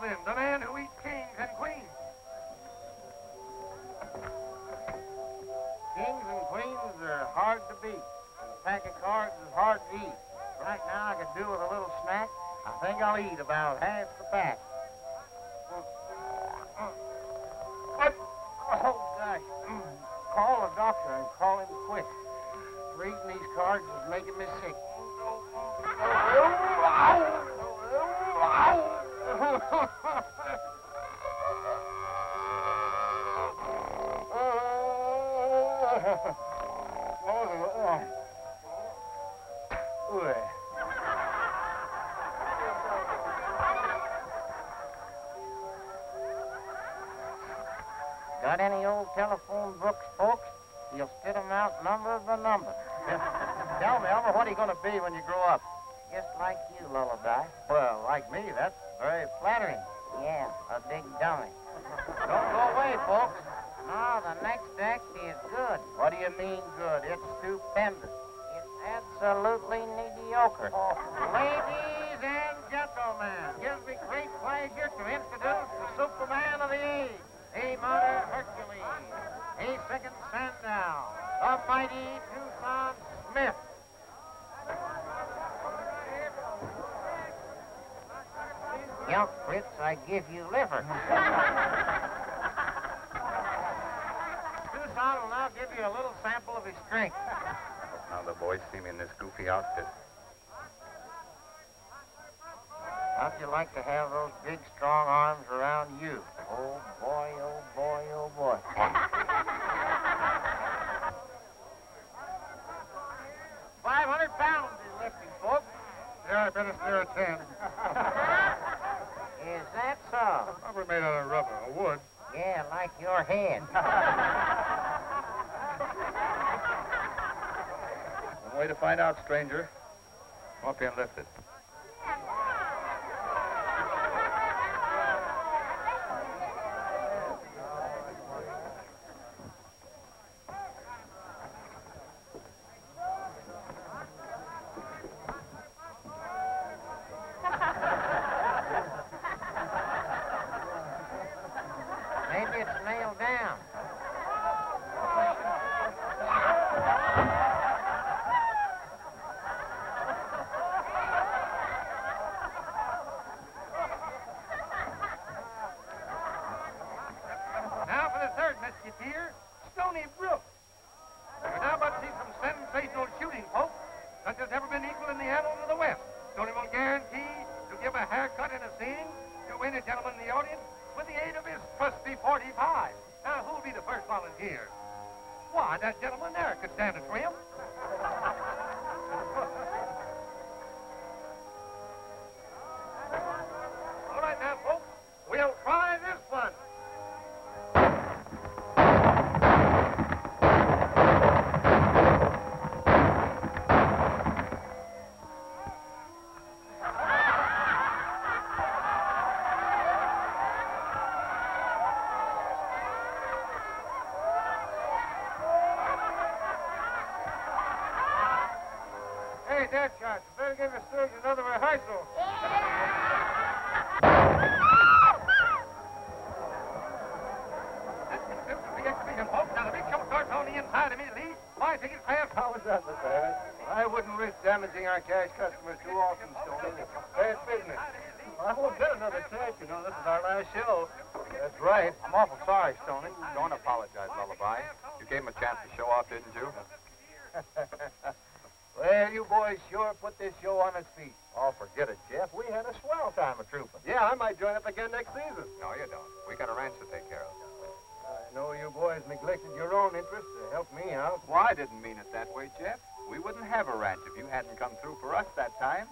Muslim, the man who eats kings and queens. Kings and queens are hard to beat. A pack of cards is hard to eat. Right now I could do with a little snack. I think I'll eat about half the pack. Oh, gosh. Call a doctor and call him quick. Reading these cards is making me sick. Got any old telephone books, folks? You'll spit 'em out number by number. Tell me, Elmer, what are you going to be when you grow up? Just like you, Lullaby. Well, like me, that's very flattering. Yeah, a big dummy. Don't go away, folks. No, the next act is good. What do you mean good? It's stupendous. It's absolutely mediocre. Oh. Ladies and gentlemen, gives me great pleasure to introduce the Superman of the age, a modern Hercules, a second Sandow, the mighty Tucson Smith. Young Fritz, I give you liver. Tucson will now give you a little sample of his strength. Now the boys see me in this goofy outfit. How'd you like to have those big, strong arms around you? Oh, boy, oh, boy, oh, boy. 500 pounds he's lifting, folks. Yeah, I better stir a 10. Is that so? Rubber made out of rubber, or wood. Yeah, like your head. One way to find out, stranger. Come up here and lift it. Maybe it's nailed down. Now for the third Mesquiteer, Stony Brook. We're now about to see some sensational shooting, folks, such as ever been equal in the annals of the West. Stony will guarantee to give a haircut and a scene to any gentleman in the audience with the aid of his trusty 45. Now, who'll be the first volunteer? Why, that gentleman there could stand a trim. All right now, folks, we'll try this one. Hey, Deadshot, you better give the students another rehearsal. This is the exhibition, folks. Now, the big show starts on the inside immediately. My ticket's fast. How was that, Mr. Harris? I wouldn't risk damaging our cash customers too often, Stoney. Bad business. I won't get another check. You know, this is our last show. That's right. I'm awful sorry, Stoney. Don't apologize, Lullaby. You gave him a chance to show off, didn't you? Well, you boys sure put this show on its feet. Oh, forget it, Jeff. We had a swell time of trooping. Yeah, I might join up again next season. No, you don't. We got a ranch to take care of. I know you boys neglected your own interests to help me out. Well, I didn't mean it that way, Jeff. We wouldn't have a ranch if you hadn't come through for us that time.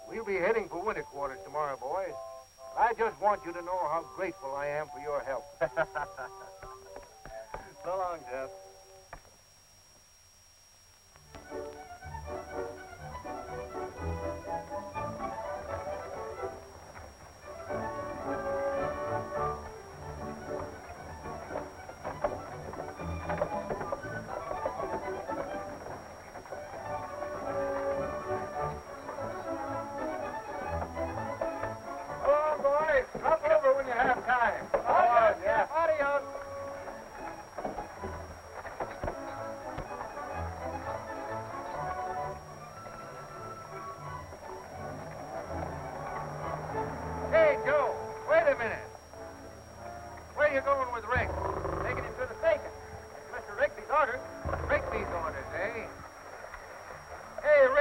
We'll be heading for winter quarters tomorrow, boys. I just want you to know how grateful I am for your help. So long, Jeff.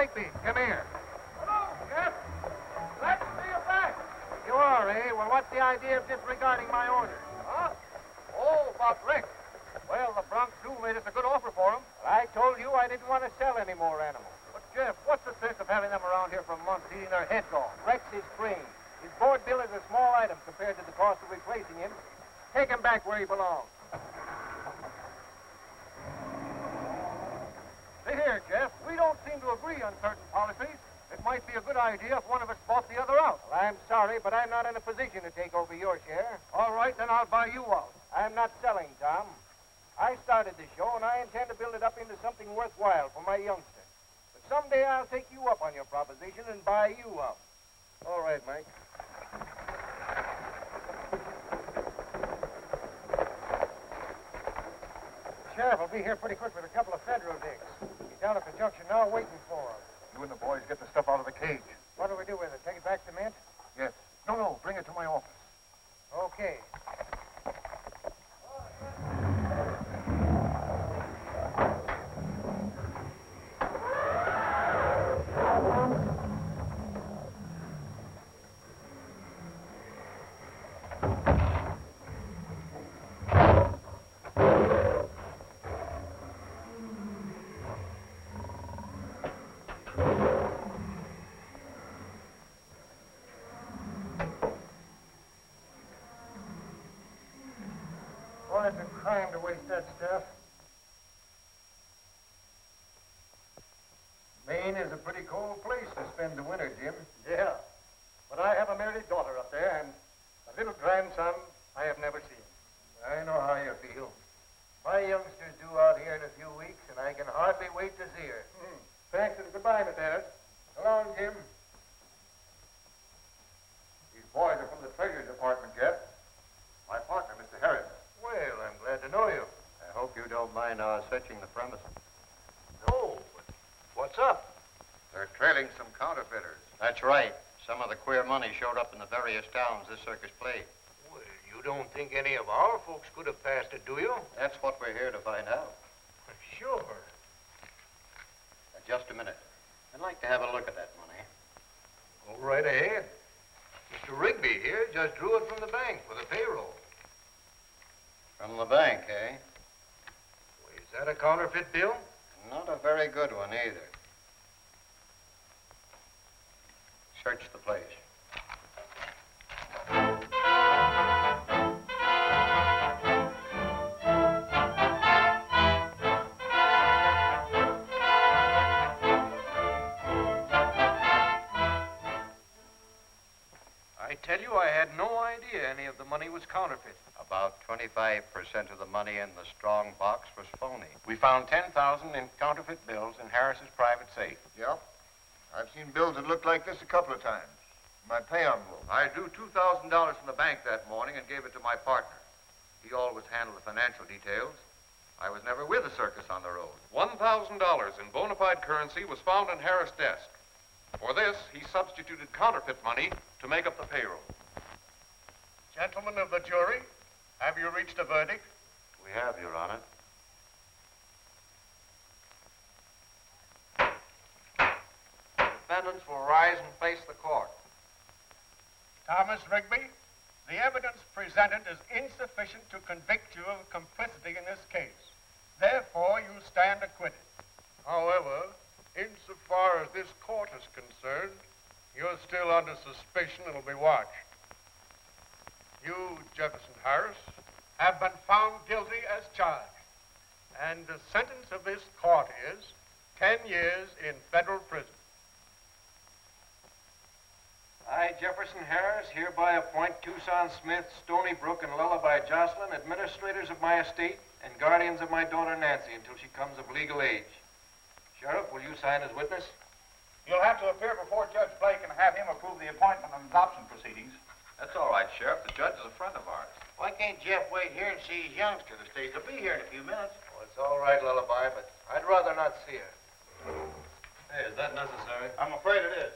Rigby, come here. Hello, Jeff. Glad to see you back. You are, eh? Well, what's the idea of disregarding my order? Huh? Oh, about Rick. Well, the Bronx Zoo made us a good offer for him. I told you I didn't want to sell any more animals. But, Jeff, what's the sense of having them around here for months eating their heads off? Rex is free. His board bill is a small item compared to the cost of replacing him. Take him back where he belongs. See here, Jeff, we don't seem to agree on certain policies. It might be a good idea if one of us bought the other out. Well, I'm sorry, but I'm not in a position to take over your share. All right, then I'll buy you out. I'm not selling, Tom. I started the show, and I intend to build it up into something worthwhile for my youngster. But someday I'll take you up on your proposition and buy you out. All right, Mike. Sheriff will be here pretty quick with a couple of federal digs. He's down at the junction now waiting for us. You and the boys get the stuff out of the cage. What do we do with it? Take it back to Mint? Yes. No, bring it to my office. Okay. Boy, it's a crime to waste that stuff. Maine is a pretty cold place to spend the winter, Jim. Yeah. But I have a married daughter up there and a little grandson I have never seen. I know how you feel. My youngster's due out here in a few weeks, and I can hardly wait to see her. Thanks and goodbye, Miss Harris. So long, Jim. These boys are from the Treasury Department, Jeff. My partner, Mr. Harris. Well, I'm glad to know you. I hope you don't mind our searching the premises. No, but what's up? They're trailing some counterfeiters. That's right. Some of the queer money showed up in the various towns this circus played. Well, you don't think any of our folks could have passed it, do you? That's what we're here to find out. Sure. Just a minute. I'd like to have a look at that money. Go right ahead. Mr. Rigby here just drew it from the bank for the payroll. From the bank, eh? Well, is that a counterfeit bill? Not a very good one, either. Search the place. I tell you, I had no idea any of the money was counterfeit. About 25% of the money in the strong box was phony. We found $10,000 in counterfeit bills in Harris's private safe. Yep. I've seen bills that looked like this a couple of times. My pay envelope. I drew $2,000 from the bank that morning and gave it to my partner. He always handled the financial details. I was never with the circus on the road. $1,000 in bona fide currency was found in Harris' desk. For this, he substituted counterfeit money to make up the payroll. Gentlemen of the jury, have you reached a verdict? We have, Your Honor. Defendants will rise and face the court. Thomas Rigby, the evidence presented is insufficient to convict you of complicity in this case. Therefore, you stand acquitted. However, insofar as this court is concerned, you're still under suspicion and will be watched. You, Jefferson Harris, Have been found guilty as charged. And the sentence of this court is 10 years in federal prison. I, Jefferson Harris, hereby appoint Tucson Smith, Stony Brook, and Lullaby Jocelyn administrators of my estate and guardians of my daughter Nancy until she comes of legal age. Sheriff, will you sign as witness? You'll have to appear before Judge Blake and have him approve the appointment and adoption proceedings. That's all right, Sheriff. The judge is a friend of ours. Why can't Jeff wait here and see his youngster? The state will be here in a few minutes. Well, it's all right, Lullaby, but I'd rather not see her. Hey, is that necessary? I'm afraid it is.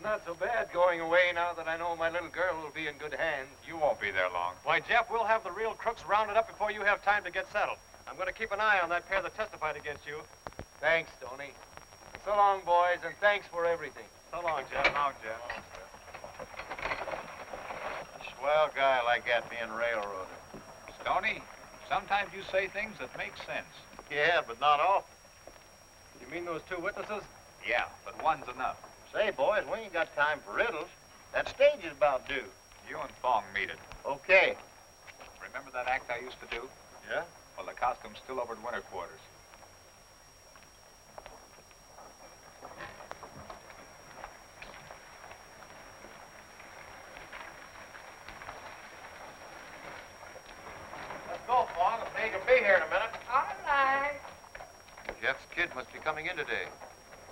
not so bad going away now that I know my little girl will be in good hands. You won't be there long. Why, Jeff, we'll have the real crooks rounded up before you have time to get settled. I'm going to keep an eye on that pair that testified against you. Thanks, Tony. So long, boys, and thanks for everything. So long, Jeff. So long, Jeff. A swell guy like that being railroaded. Stoney, sometimes you say things that make sense. Yeah, but not often. You mean those two witnesses? Yeah, but one's enough. Say, boys, we ain't got time for riddles. That stage is about due. You and Fong meet it. Okay. Remember that act I used to do? Yeah? Well, the costume's still over at winter quarters. Let's go, Fong. The maid will be here in a minute. All right. Jeff's kid must be coming in today.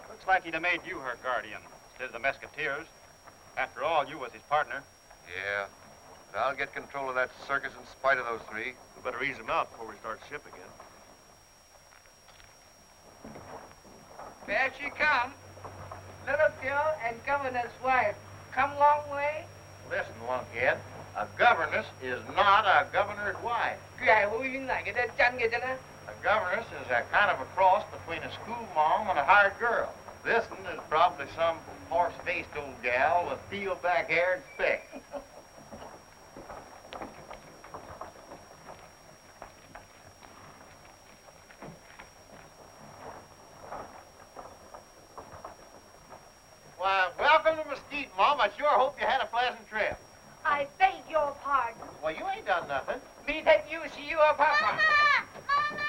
Looks like he'd have made you her guardian instead of the Mesquiteers. After all, you was his partner. Yeah. But I'll get control of that circus in spite of those three. We better ease him out before we start the ship again. There she comes. Little girl and governor's wife. Come long way? Listen, lunkhead. A governess is not a governor's wife. Gái hối như này cái chân kia cho nó. A governess is a kind of a cross between a school mom and a hired girl. This one is probably some horse-faced old gal with peeled-back hair and specs. Why, welcome to Mesquite, Mom. I sure hope you had a pleasant trip. I beg your pardon. Well, you ain't done nothing. Me take you see you a papa. Mama!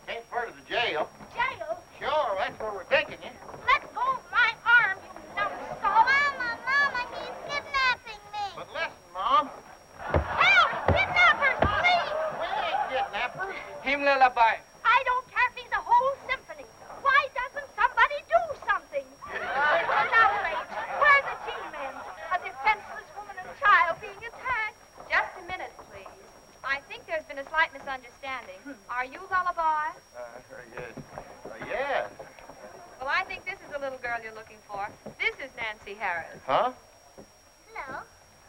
Ain't part of the jail. Jail? Sure, that's where we're taking you. Let go of my arm, you numbskull. Mama, he's kidnapping me. But listen, Mom. Help! Kidnappers, please! We ain't kidnappers. Him lullaby. I don't care if he's a whole symphony. Why doesn't somebody do something? It's an outrage. Where are the G-men? A defenseless woman and child being attacked. Just a minute, please. I think there's been a slight misunderstanding. Are you Lullaby? Yes. Well, I think this is the little girl you're looking for. This is Nancy Harris. Huh? Hello.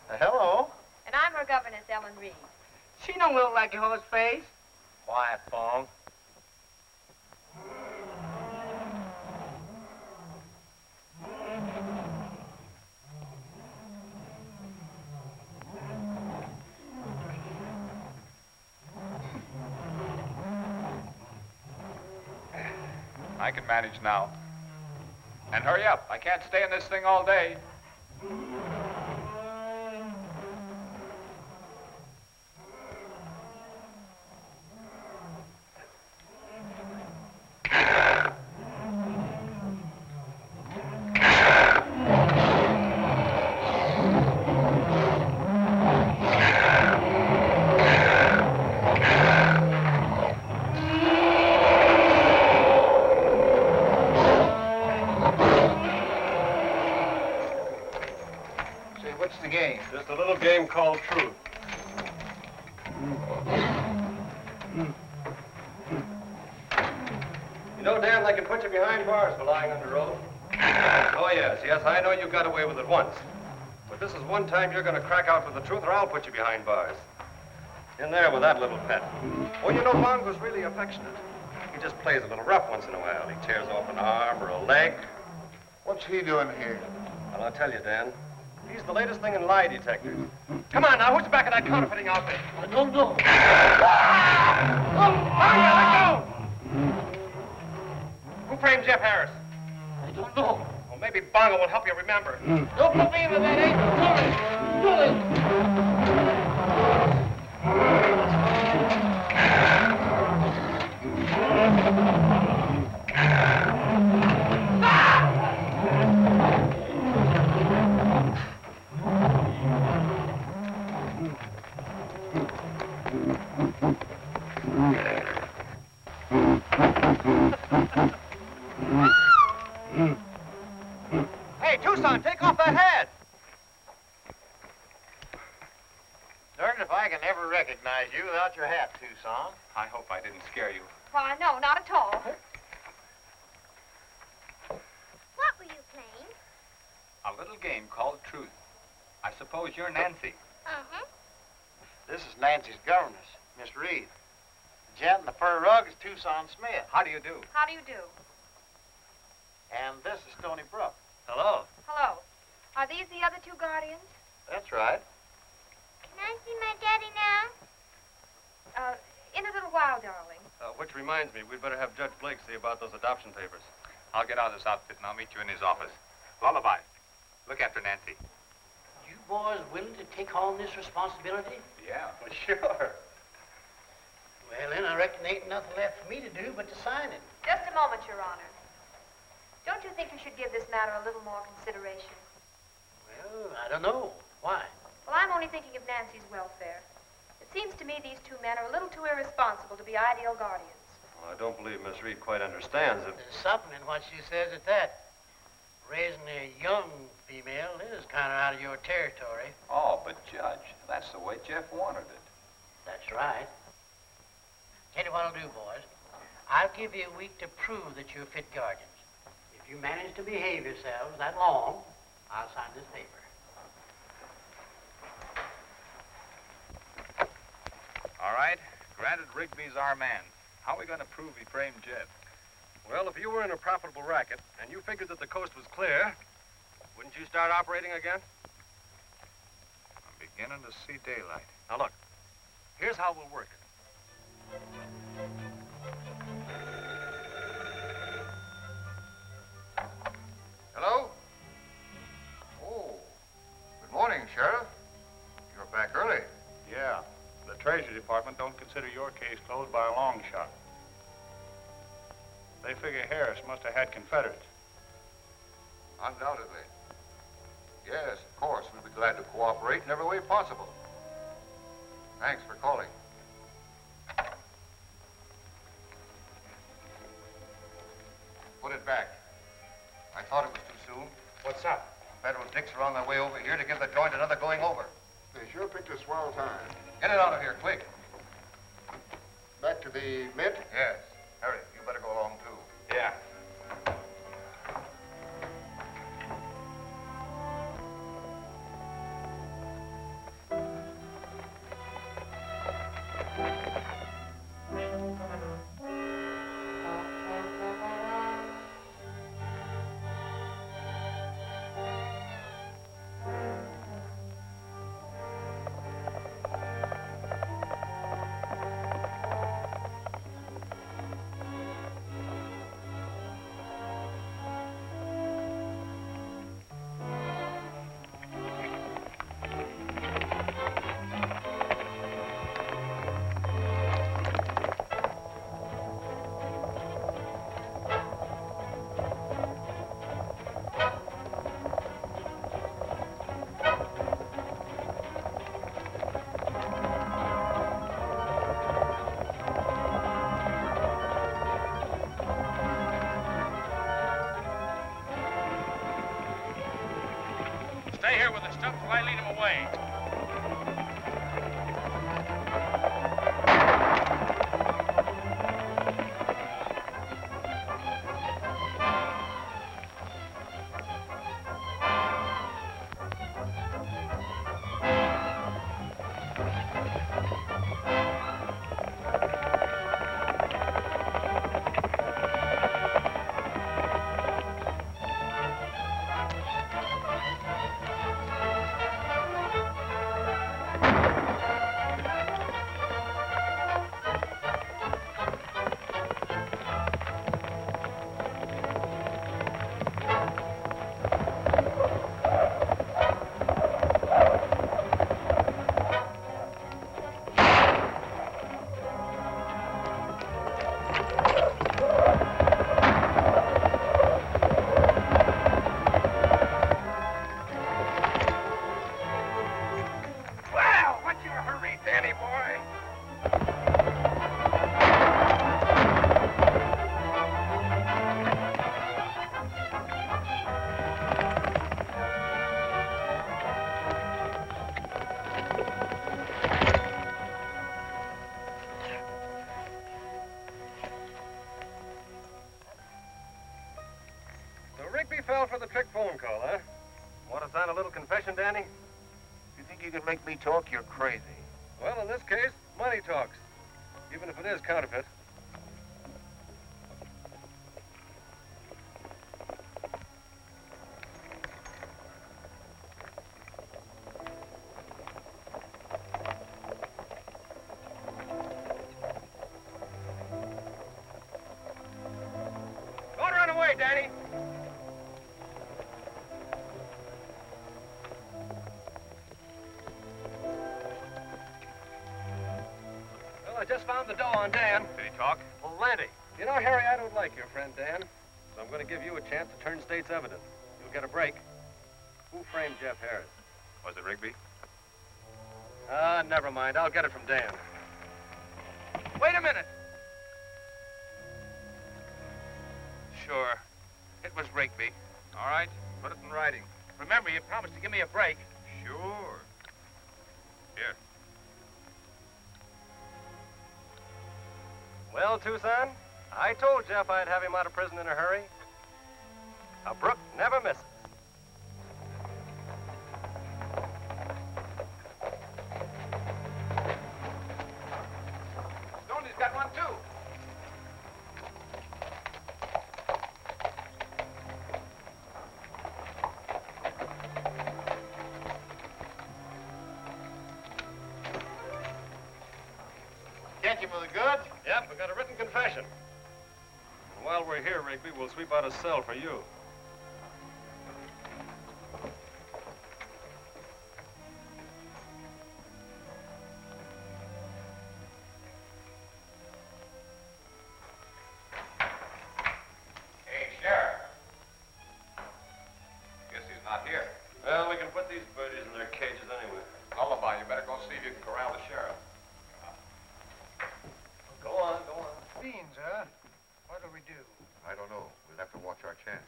Hello. And I'm her governess, Ellen Reed. She don't look like a horse face. Quiet, Fong. I can manage now. And hurry up. I can't stay in this thing all day. Just a little game called Truth. You know, Dan, they can put you behind bars for lying under oath. Oh, yes, I know you got away with it once. But this is one time you're going to crack out for the truth, or I'll put you behind bars. In there with that little pet. Oh, you know, Mongo's really affectionate. He just plays a little rough once in a while. He tears off an arm or a leg. What's he doing here? Well, I'll tell you, Dan. He's the latest thing in lie detectors. Come on now, who's back of that counterfeiting outfit? I don't know. Let go! Who framed Jeff Harris? I don't know. Well, maybe Bongo will help you remember. Don't put me in with that, ain't do it. Hey, Tucson, take off that hat! Darned if I can ever recognize you without your hat, Tucson. I hope I didn't scare you. Why, no, not at all. What were you playing? A little game called truth. I suppose you're Nancy. Uh-huh. This is Nancy's governess, Miss Reed. The gent in the fur rug is Tucson Smith. How do you do? How do you do? And this is Stony Brook. Hello. Hello. Are these the other two guardians? That's right. Can I see my daddy now? In a little while, darling. Which reminds me, we'd better have Judge Blake see about those adoption papers. I'll get out of this outfit and I'll meet you in his office. Lullaby, look after Nancy. You boys willing to take on this responsibility? Yeah. Well, sure. Well, then I reckon there ain't nothing left for me to do but to sign it. Just a moment, Your Honor. Don't you think you should give this matter a little more consideration? Well, I don't know. Why? Well, I'm only thinking of Nancy's welfare. It seems to me these two men are a little too irresponsible to be ideal guardians. Well, I don't believe Miss Reed quite understands it. There's something in what she says at that. Raising a young female is kind of out of your territory. Oh, but Judge, that's the way Jeff wanted it. That's right. Tell you what I'll do, boys. I'll give you a week to prove that you're fit guardians. If you manage to behave yourselves that long, I'll sign this paper. All right, granted Rigby's our man. How are we going to prove he framed Jeff? Well, if you were in a profitable racket and you figured that the coast was clear, wouldn't you start operating again? I'm beginning to see daylight. Now, look, here's how we'll work it. Hello? Oh, good morning, Sheriff. You're back early. Yeah. The Treasury Department don't consider your case closed by a long shot. They figure Harris must have had Confederates. Undoubtedly. Yes, of course. We'll be glad to cooperate in every way possible. Thanks for calling. Put it back. I thought it was too soon. What's up? Federal dicks are on their way over here to give the joint another going over. They sure picked a swell time. Get it out of here, quick. Back to the mint? Yes. Harry, you better go along, too. Yeah. Stay here with the stuff till I lead him away. Fell for the trick phone call, huh? What a Want to sign a little confession, Danny? You think you can make me talk? You're crazy. Well, in this case, money talks. Even if it is counterfeit. Don't run away, Danny. Well, I just found the dough on Dan. Did he talk? Plenty. You know, Harry, I don't like your friend Dan, so I'm going to give you a chance to turn state's evidence. You'll get a break. Who framed Jeff Harris? Was it Rigby? Never mind. I'll get it from Dan. Wait a minute. Sure. It was Rigby. All right. Put it in writing. Remember, you promised to give me a break. Sure. Here. Well, Tucson, I told Jeff I'd have him out of prison in a hurry. A brook never misses. Stoney's got one, too. Catch him with the goods? Yep, we got a written confession. And while we're here, Rigby, we'll sweep out a cell for you. Hey, Sheriff. Guess he's not here. Well, we can put these birdies in their cages anyway. Lullaby, you better go see if you can corral the sheriff. Go on, go on. Beans, huh? What do we do? I don't know. We'll have to watch our chance.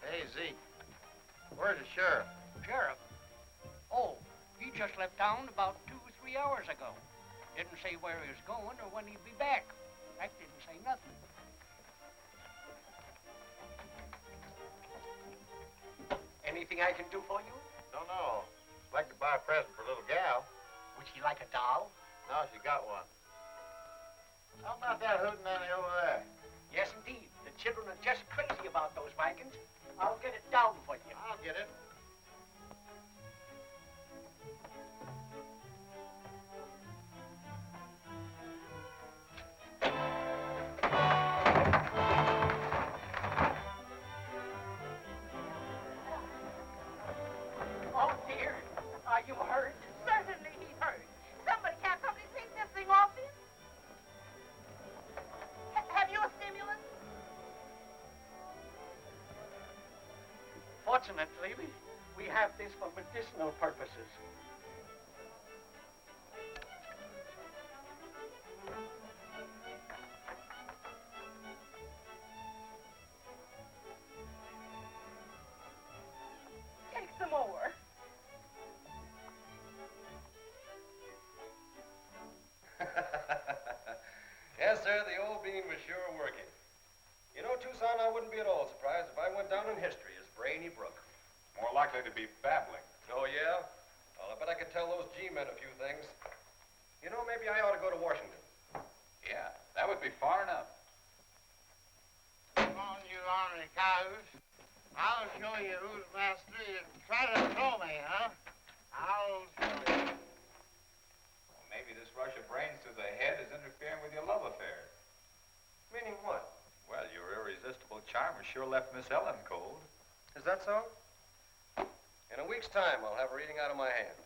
Hey, Zeke. Where's the sheriff? Sheriff? Oh, he just left town about 2 or 3 hours ago. Didn't say where he was going or when he'd be back. In fact, didn't say nothing. Anything I can do for you? Don't know. I'd like to buy a present for a little gal. Would she like a doll? No, she got one. How about that hootenanny over there? Yes, indeed. The children are just crazy about those wagons. I'll get it down for you. I'll get it. Oh, dear. Are you hurt? Certainly he's hurt. Somebody can't come and take this thing off him. Have you a stimulant? Fortunately, we have this for medicinal purposes. Take some more. Yes, sir, the old bean was sure working. You know, Tucson, I wouldn't be at all surprised if I went down in history as Brainy Brook. More likely to be babbling. Oh, yeah? Well, I bet I could tell those G-men a few things. You know, maybe I ought to go to Washington. Yeah, that would be far enough. Come on, you ornery cows. I'll show you who's master. You try to throw me, huh? I'll show you. Well, maybe this rush of brains to the head is interfering with your love affair. Meaning what? Well, your irresistible charm has sure left Miss Ellen cold. Is that so? In a week's time, I'll have her eating out of my hand.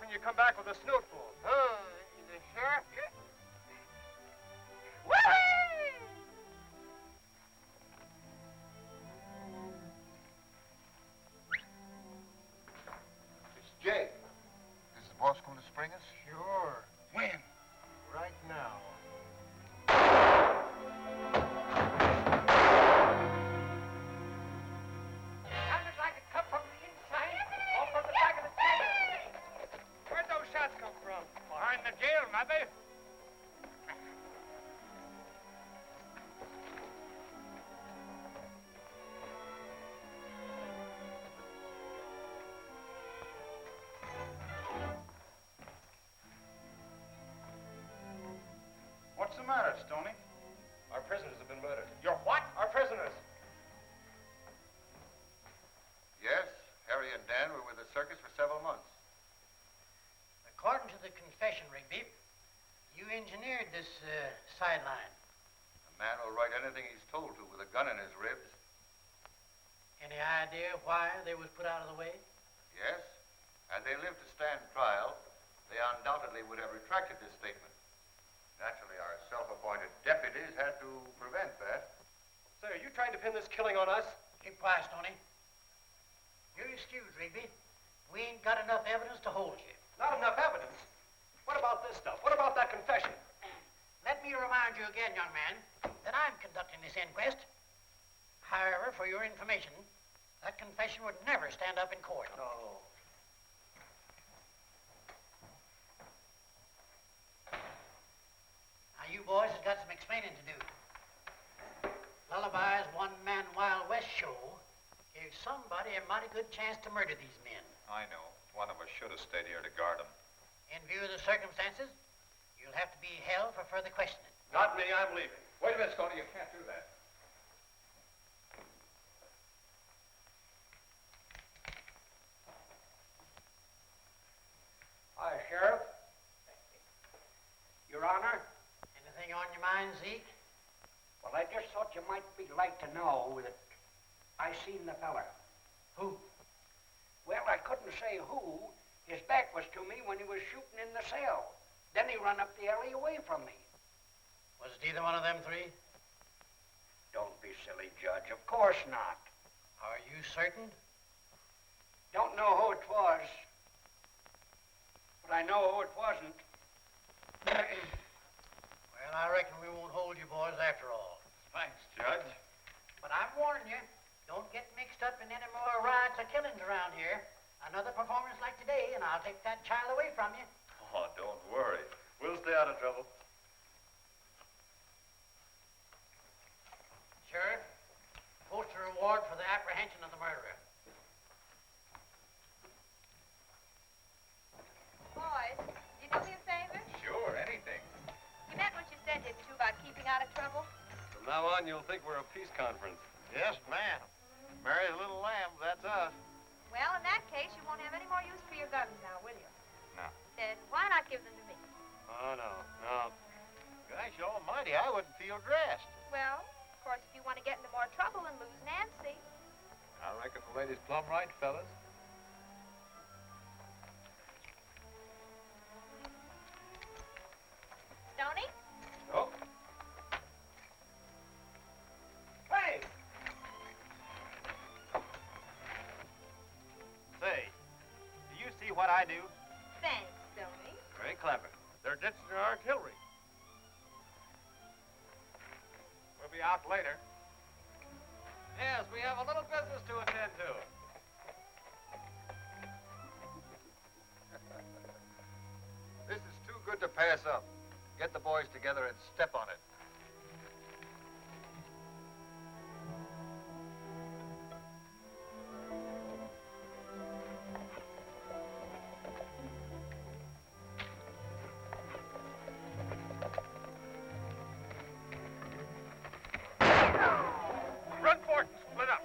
hoping you come back with a snootful. Oh, the sheriff? It's Jay. Is the boss going to spring us? Sure. When? Right now. Sounded like it come from the inside or from the back of the jail. Where'd those shots come from? Behind the jail, maybe. What's the matter, Stoney? Our prisoners have been murdered. Your what? Our prisoners. Yes, Harry and Dan were with the circus for several months. According to the confession, Rigby, you engineered this sideline. A man will write anything he's told to with a gun in his ribs. Any idea why they was put out of the way? Yes, had they lived to stand trial, they undoubtedly would have retracted this statement. Naturally, our self-appointed deputies had to prevent that. Say, are you trying to pin this killing on us? Keep quiet, Stoney. You're excused, Rigby. We ain't got enough evidence to hold you. Not enough evidence. What about this stuff? What about that confession? Let me remind you again, young man, that I'm conducting this inquest. However, for your information, that confession would never stand up in court. No. Now, you boys has got some explaining to do. Lullaby's one-man Wild West show gave somebody a mighty good chance to murder these men. I know. One of us should have stayed here to guard them. In view of the circumstances, you'll have to be held for further questioning. Not me. I'm leaving. Wait a minute, Stoney. You can't do that. Hi, Sheriff. Your Honor. Anything on your mind, Zeke? Well, I just thought you might be like to know that I seen the feller. Who? Well, I couldn't say who. His back was to me when he was shooting in the cell. Then he run up the alley away from me. Was it either one of them three? Don't be silly, Judge. Of course not. Are you certain? Don't know who it was. But I know who it wasn't. Well, I reckon we won't hold you boys after all. Thanks, Judge. But I'm warning you, don't get mixed up in any more riots or killings around here. Another performance like today, and I'll take that child away from you. Oh, don't worry. We'll stay out of trouble. Sheriff, post a reward for the apprehension of the murderer. Boys, you do me a favor? Sure, anything. You meant what you said, didn't you, about keeping out of trouble? From now on, you'll think we're a peace conference. Yes, ma'am. Mary's little lamb, that's us. Well, in that case, you won't have any more use for your guns now, will you? No. Then why not give them to me? Oh, no. Gosh almighty, I wouldn't feel dressed. Well, of course, if you want to get into more trouble and lose Nancy. I reckon the lady's plumb right, fellas. Stoney? Oh. Hey! Say, do you see what I do? Thanks, Stoney. Very clever. They're ditching their artillery. We'll be out later. Yes, we have a little business to attend to. This is too good to pass up. Get the boys together and step on it. Run for it and split up.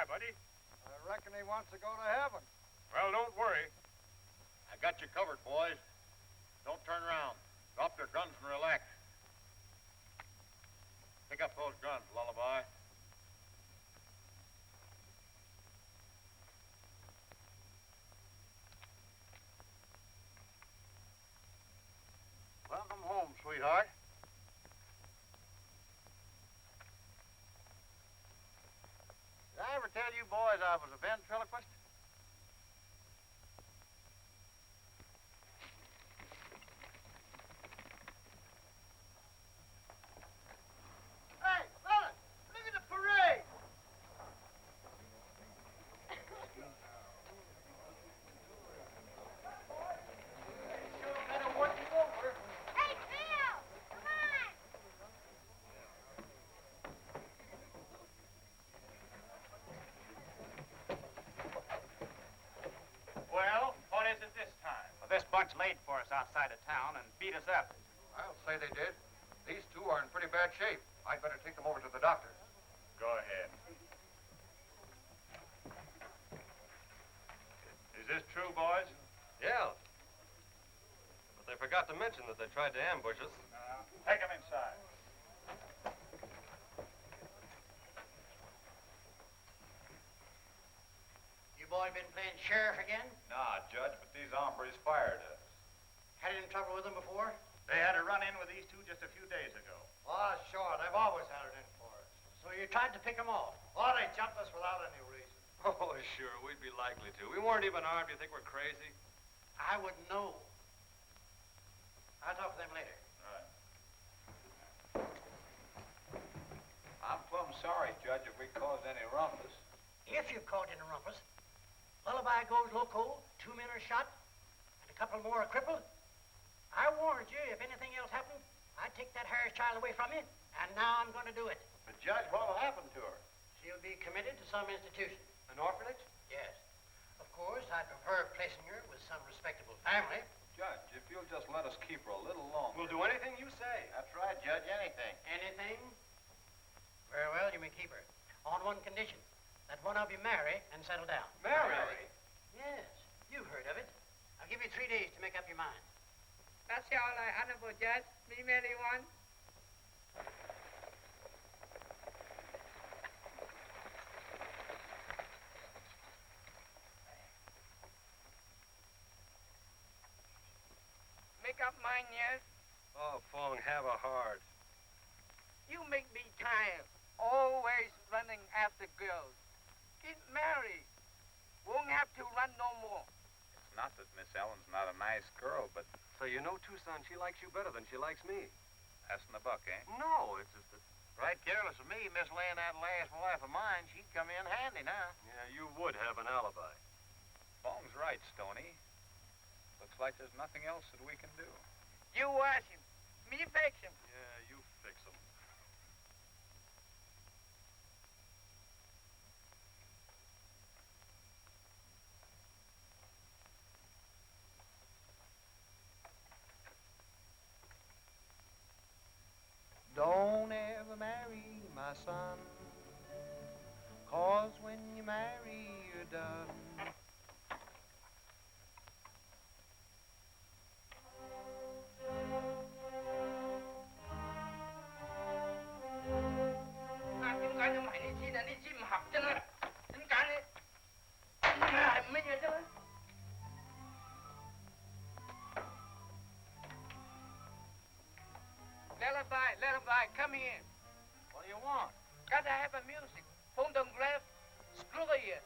why, buddy? I reckon he wants to go to heaven. Well, don't worry. I got you covered, boys. Don't turn around. Drop your guns and relax. Pick up those guns, Lullaby. Welcome home, sweetheart. Did I ever tell you boys I was a ventriloquist? Hey, fellas, look at the parade. Hey, Bill! Come on! Well, what is it this time? Well, this bunch laid for us outside of town and beat us up. I'll say they did. These two are in pretty bad shape. I'd better take them over to the doctor. Go ahead. Is this true, boys? Yeah. But they forgot to mention that they tried to ambush us. Take them inside. You boys been playing sheriff again? Nah, Judge, but these hombres fired us. Had any trouble with them before? They had a run-in with these two just a few days ago. Oh, sure. They've always had it in for us. So you tried to pick them off? Oh, they jumped us without any reason. Oh, sure, we'd be likely to. We weren't even armed. You think we're crazy? I wouldn't know. I'll talk to them later. I'm plumb sorry, Judge, if we caused any rumpus. If you've caused any rumpus, Lullaby goes loco, 2 men are shot, and a couple more are crippled. I warned you, if anything else happened, I'd take that Harris child away from you, and now I'm going to do it. But, Judge, what will happen to her? She'll be committed to some institution. An orphanage? Yes. Of course, I prefer placing her with some respectable family. Judge, if you'll just let us keep her a little longer. We'll do anything you say. That's right, Judge, anything. Anything? Very well, you may keep her. On one condition, that one of you marry and settle down. Marry? Yes, you've heard of it. I'll give you 3 days to make up your mind. That's all right, Honorable Judge. Me marry one. Make up mine, yes? Oh, Fong, have a heart. You make me tired. Always running after girls. Get married. Won't have to run no more. It's not that Miss Ellen's not a nice girl, but So you know, Tucson, she likes you better than she likes me. passing the buck, eh? No, it's just that... Right careless of me, Miss Lane, that last wife of mine, she'd come in handy now. Yeah, you would have an alibi. Fong's right, Stoney. Looks like there's nothing else that we can do. You wash him. Me fix him. Yeah, you fix them. Don't ever marry my son, 'cause when you marry, you're done. Lullaby, come here. What do you want? Gotta have a music. Phonograph, screw you.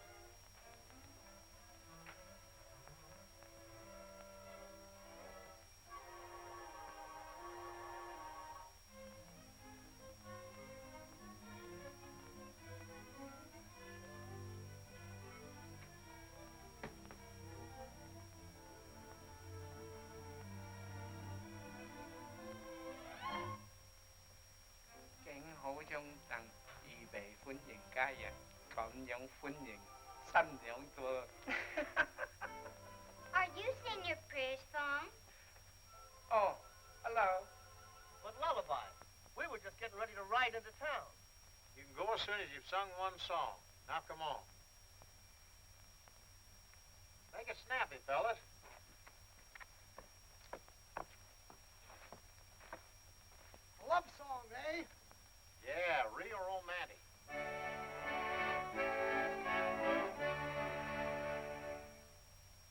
Hữu trong tầng y bề phun nhìn ca dạng còn giống phun nhìn xanh giống tua. Are you saying your prayers, Fawn? Oh, hello. But Lullaby, we were just getting ready to ride into town. You can go as soon as you've sung one song. Now, come on. Make it snappy, fellas. A love song, eh? Yeah, real romantic.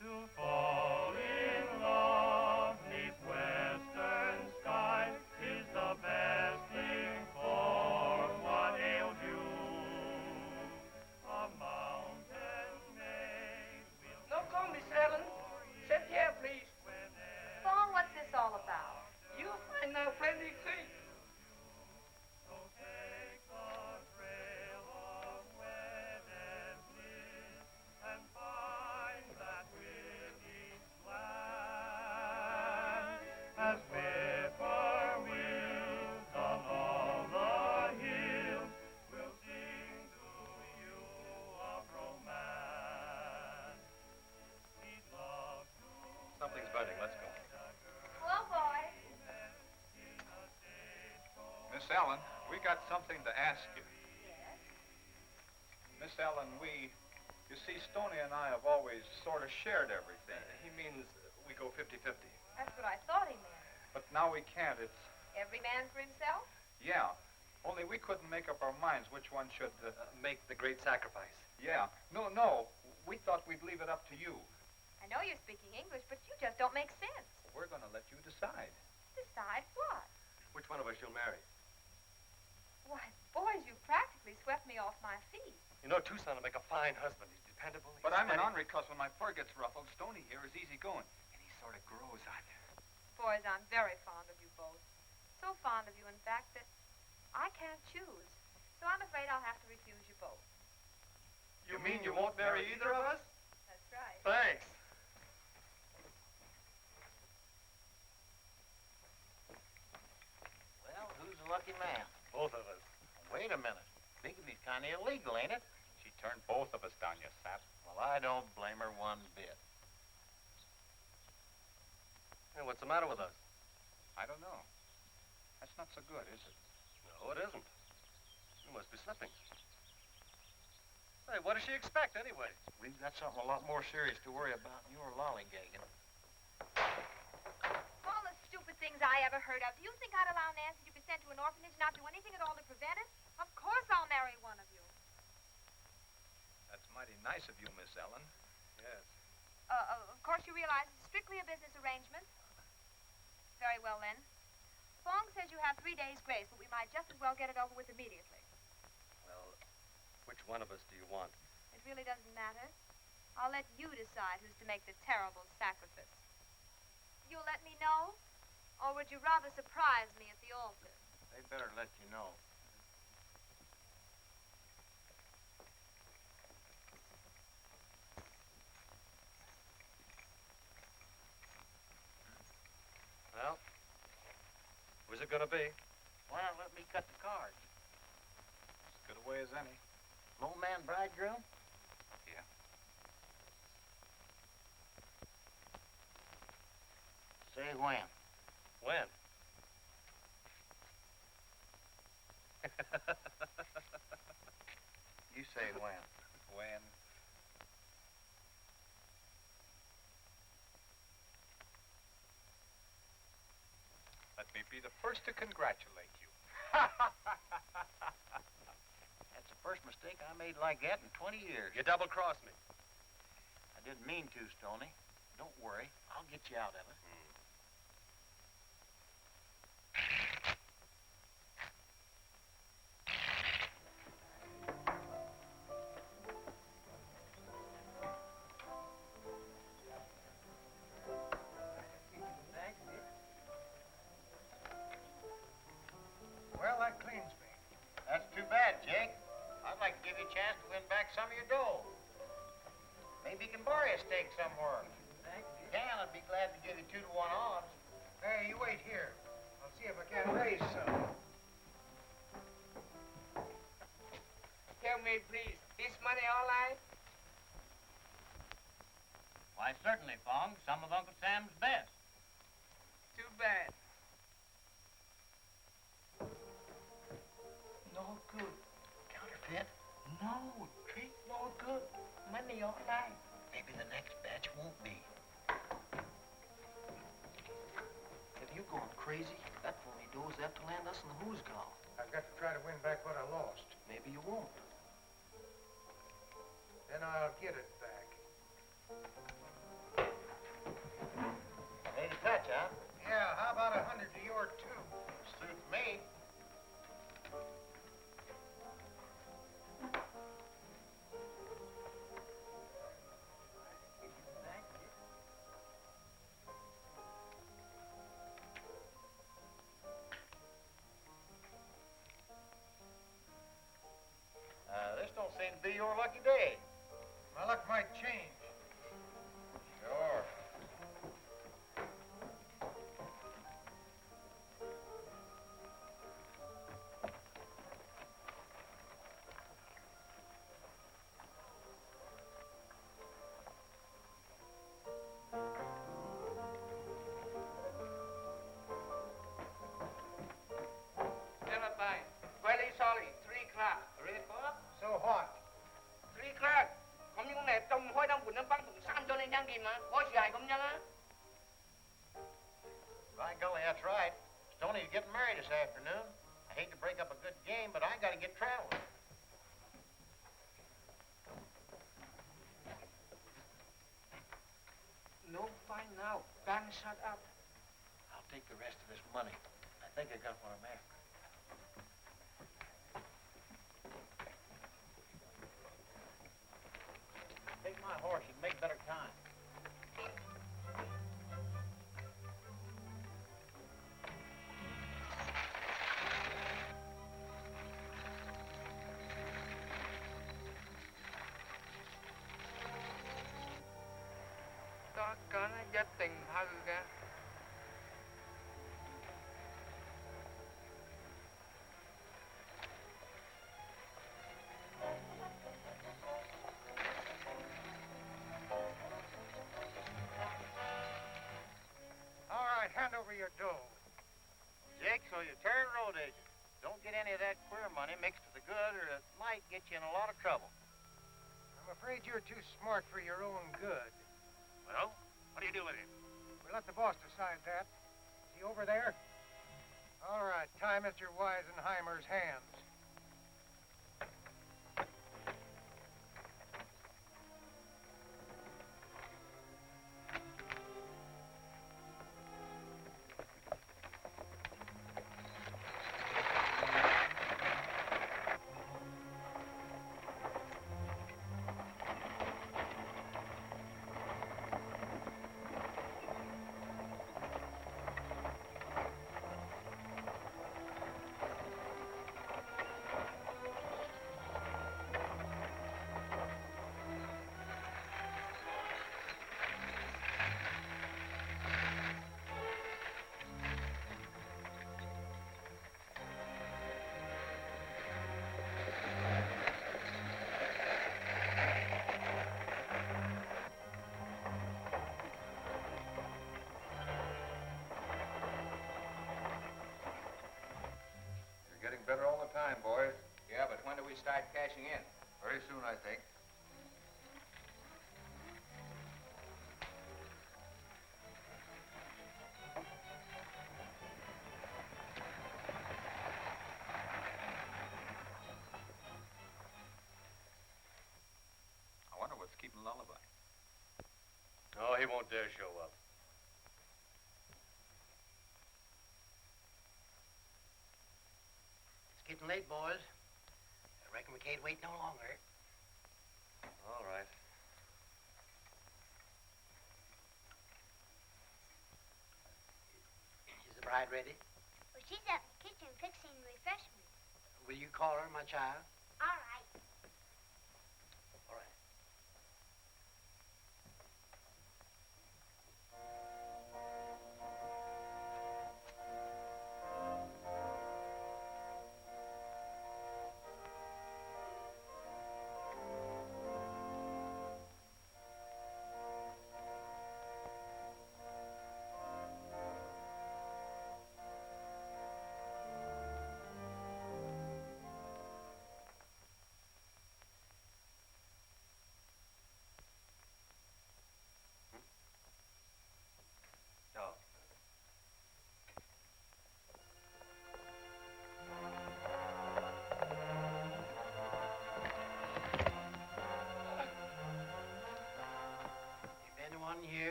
To fall in love 'neath western skies is the best thing for what ails you. A mountain maid will... No call, Miss Ellen. Sit here, please. Fong, what's this all about? You'll find out plenty things. As whippoorwills along the hills will sing to you of romance. He'd love to... Something's burning. Let's go. Well, boys. Miss Ellen, we got something to ask you. Miss Ellen, you see, Stoney and I have always sort of shared everything. He means we go 50-50. That's what I thought he meant. But now we can't. It's, Every man for himself? yeah. Only we couldn't make up our minds which one should... Make the great sacrifice. Yeah. No. We thought we'd leave it up to you. I know you're speaking English, but you just don't make sense. We're going to let you decide. Decide what? Which one of us you'll marry? Why, boys, you practically swept me off my feet. You know, Tucson will make a fine husband. He's dependable. But I'm an ornery cuss. When my fur gets ruffled, Stoney here is easygoing. And he sort of grows on you. Boys, I'm very fond of you both. So fond of you, in fact, that I can't choose. So I'm afraid I'll have to refuse you both. You mean you won't marry either of us? That's right. Thanks. Well, who's the lucky man? Both of us. Wait a minute. Bigamy's kind of illegal, ain't it? She turned both of us down, you sap. Well, I don't blame her one bit. Hey, what's the matter with us? I don't know. That's not so good, is it? No, it isn't. You must be slipping. Hey, what does she expect, anyway? We've got something a lot more serious to worry about than your lollygagging. All the stupid things I ever heard of. Do you think I'd allow Nancy to be sent to an orphanage and not do anything at all to prevent it? Of course I'll marry one of you. That's mighty nice of you, Miss Ellen. Yes. Of course you realize it's strictly a business arrangement. Very well, then. Fong says you have 3 days' grace, but we might just as well get it over with immediately. Well, which one of us do you want? It really doesn't matter. I'll let you decide who's to make the terrible sacrifice. You'll let me know? Or would you rather surprise me at the altar? They better let you know. Well, who's it gonna be? Why not let me cut the cards? As good a way as any. Low man bridegroom? Yeah. Say when. When? You say when. When? Let me be the first to congratulate you. That's the first mistake I made like that in 20 years. You double-crossed me. I didn't mean to, Stoney. Don't worry. I'll get you out of it. Well, that cleans me. That's too bad, Jake. I'd like to give you a chance to win back some of your dough. Maybe you can borrow a stake somewhere. If you can, I'd be glad to give you 2-to-1 odds. Hey, you wait here. I'll see if I can't raise some. Tell me, please, is money all right? Why, certainly, Fong. Some of Uncle Sam's best. Too bad. No good. Counterfeit? No, drink no good. Money all night. Maybe the next batch won't be. Have you gone crazy? That phony does that to land us in the who's gall. I've got to try to win back what I lost. Maybe you won't. Then I'll get it back. Made a touch, huh? Yeah, how about 100 to your 2? Suits me. This don't seem to be your lucky day. My luck might change. Sure. Lullaby. Very sorry. 3 o'clock. 3 o'clock? So what? 3 o'clock.咁樣嚟咁開燈換燈燈同閂咗你間店啊？嗰時係咁樣啊？ By golly, that's right. Stoney's getting married this afternoon. I hate to break up a good game, but I gotta get traveling. No fine now. Don't shut up. I'll take the rest of this money. I think I got what I'm after. Take my horse and make better time. Có nó chết tình hư kìa. All right, hand over your dough. Jake, so you turn road agent. Don't get any of that queer money mixed with the good, or it might get you in a lot of trouble. I'm afraid you're too smart for your own good. Well, what do you do with him? We'll let the boss decide that. Is he over there? All right, tie Mr. Weisenheimer's hands. Getting better all the time, boys. Yeah, but when do we start cashing in? Very soon, I think. I wonder what's keeping Lullaby. Oh, he won't dare show up. It's getting late, boys. I reckon we can't wait no longer. All right. Is the bride ready? Well, she's out in the kitchen fixing refreshments. Will you call her, my child? All right. All right.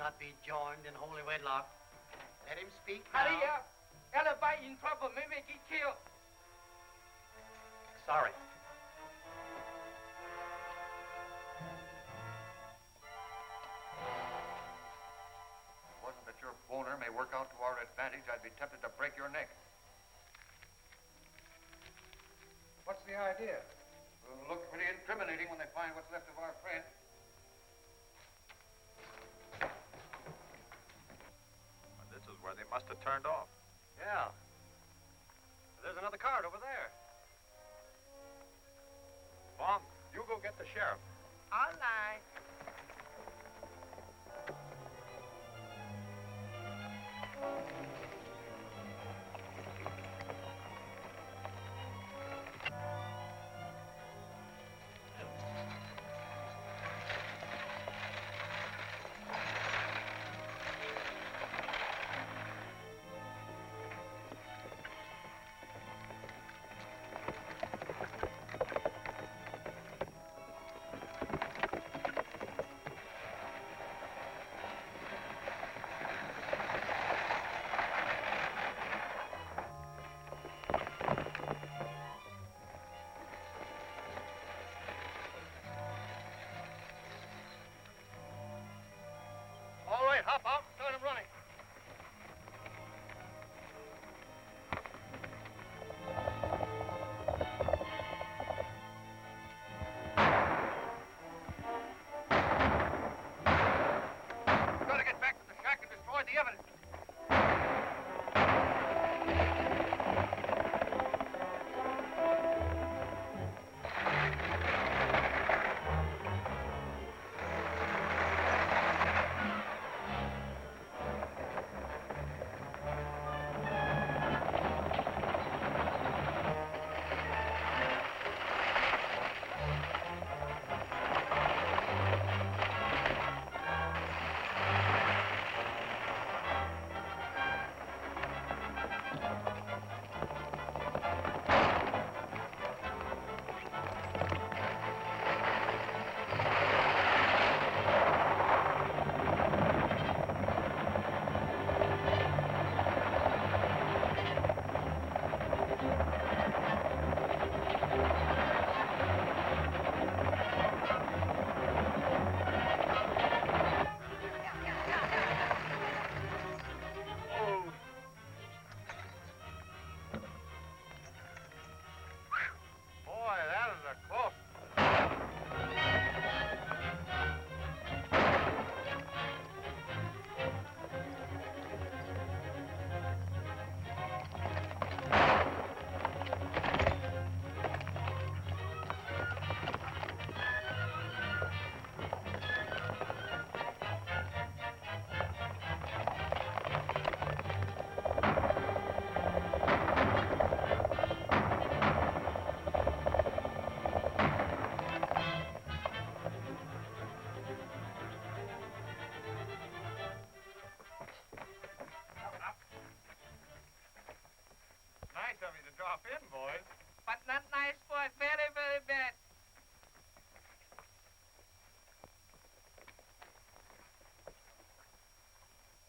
not be joined in holy wedlock. Let him speak Hurry now. up. Alibi in trouble. Maybe get killed. Sorry. Wasn't that your boner may work out to our advantage, I'd be tempted to break your neck. What's the idea? It'll look pretty incriminating when they find what's left of our friend. This is where they must have turned off. Yeah. There's another cart over there. Bong, you go get the sheriff. All right. All right, hop out and start him running. We've got to get back to the shack and destroy the evidence. Drop in, boys. But not nice, boy. Very, very bad.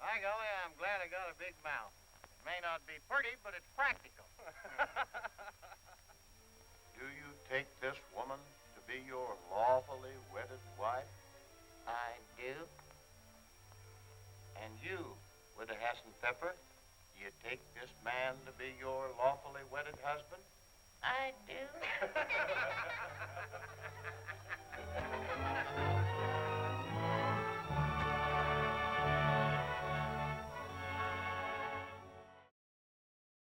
By golly, I'm glad I got a big mouth. It may not be pretty, but it's practical. Do you take this woman to be your lawfully wedded wife? I do. And you, Widow Hassan Pepper, do you take this man to be your lawfully wedded husband? I do.